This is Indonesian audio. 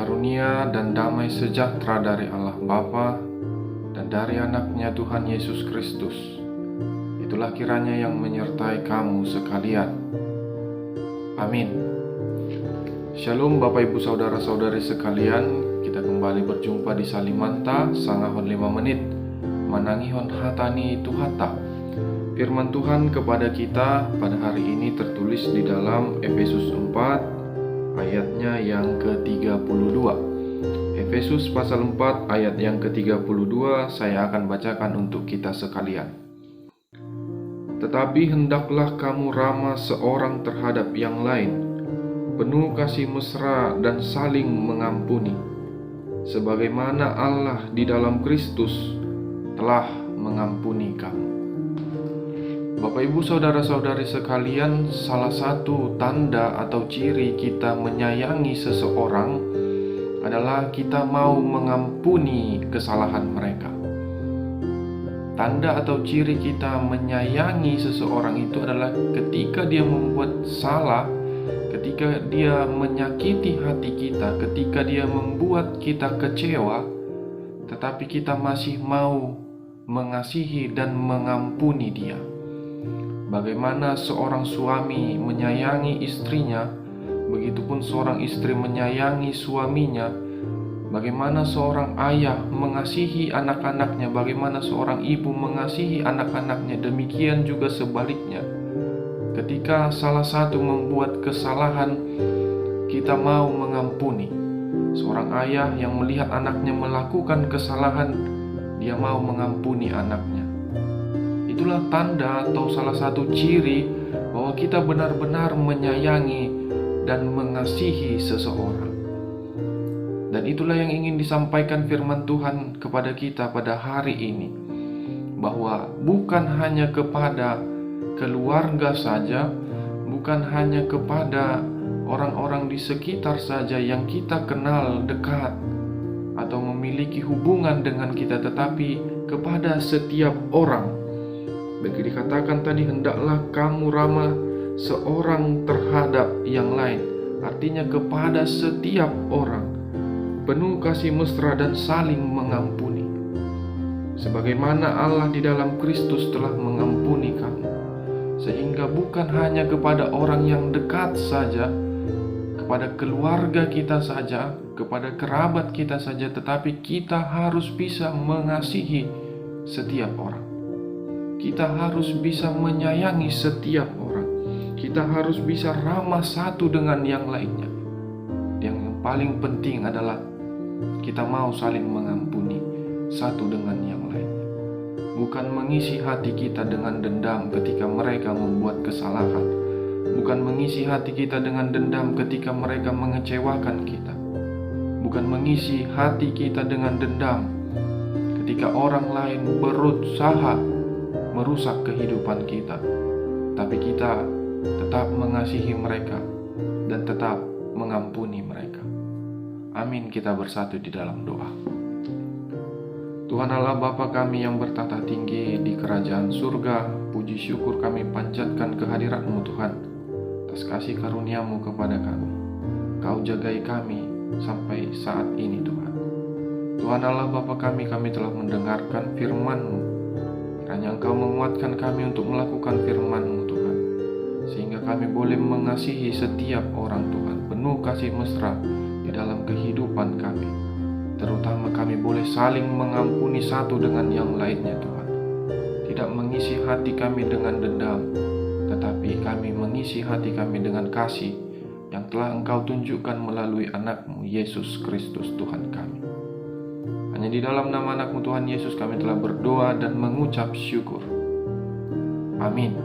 Karunia dan damai sejahtera dari Allah Bapa dan dari anaknya Tuhan Yesus Kristus, itulah kiranya yang menyertai kamu sekalian. Amin. Shalom Bapak Ibu Saudara-saudari sekalian, kita kembali berjumpa di Salimanta, sangahon 5 menit, manangihon hatani tuhata. Firman Tuhan kepada kita pada hari ini tertulis di dalam Efesus 4 ayatnya yang ke-32. Efesus pasal 4 ayat yang ke-32 saya akan bacakan untuk kita sekalian. Tetapi hendaklah kamu ramah seorang terhadap yang lain, penuh kasih mesra dan saling mengampuni, sebagaimana Allah di dalam Kristus telah mengampuni kamu. Bapak Ibu Saudara-saudari sekalian, salah satu tanda atau ciri kita menyayangi seseorang adalah kita mau mengampuni kesalahan mereka. Tanda atau ciri kita menyayangi seseorang itu adalah ketika dia membuat salah, ketika dia menyakiti hati kita, ketika dia membuat kita kecewa, tetapi kita masih mau mengasihi dan mengampuni dia. Bagaimana seorang suami menyayangi istrinya, begitupun seorang istri menyayangi suaminya. Bagaimana seorang ayah mengasihi anak-anaknya, bagaimana seorang ibu mengasihi anak-anaknya, demikian juga sebaliknya. Ketika salah satu membuat kesalahan, kita mau mengampuni. Seorang ayah yang melihat anaknya melakukan kesalahan, dia mau mengampuni anaknya. Itulah tanda atau salah satu ciri bahwa kita benar-benar menyayangi dan mengasihi seseorang. Dan itulah yang ingin disampaikan firman Tuhan kepada kita pada hari ini, bahwa bukan hanya kepada keluarga saja, bukan hanya kepada orang-orang di sekitar saja yang kita kenal dekat atau memiliki hubungan dengan kita, tetapi kepada setiap orang. Begitu dikatakan tadi, hendaklah kamu ramah seorang terhadap yang lain. Artinya kepada setiap orang, penuh kasih mesra dan saling mengampuni, sebagaimana Allah di dalam Kristus telah mengampuni kamu. Sehingga bukan hanya kepada orang yang dekat saja, kepada keluarga kita saja, kepada kerabat kita saja, tetapi kita harus bisa mengasihi setiap orang. Kita harus bisa menyayangi setiap orang. Kita harus bisa ramah satu dengan yang lainnya. Yang paling penting adalah kita mau saling mengampuni satu dengan yang lainnya. Bukan mengisi hati kita dengan dendam ketika mereka membuat kesalahan. Bukan mengisi hati kita dengan dendam ketika mereka mengecewakan kita. Bukan mengisi hati kita dengan dendam ketika orang lain berusaha merusak kehidupan kita, tapi kita tetap mengasihi mereka dan tetap mengampuni mereka. Amin. Kita bersatu di dalam doa. Tuhan Allah Bapa kami yang bertata tinggi di kerajaan surga, puji syukur kami panjatkan kehadirat-Mu Tuhan atas kasih karunia-Mu kepada kami. Kau jagai kami sampai saat ini Tuhan. Tuhan Allah Bapa kami telah mendengarkan firman-Mu. Hanya Engkau menguatkan kami untuk melakukan firman-Mu Tuhan, sehingga kami boleh mengasihi setiap orang Tuhan, penuh kasih mesra di dalam kehidupan kami. Terutama kami boleh saling mengampuni satu dengan yang lainnya Tuhan. Tidak mengisi hati kami dengan dendam, tetapi kami mengisi hati kami dengan kasih yang telah Engkau tunjukkan melalui anak-Mu Yesus Kristus Tuhan kami. Hanya di dalam nama anak-Mu Tuhan Yesus kami telah berdoa dan mengucap syukur. Amin.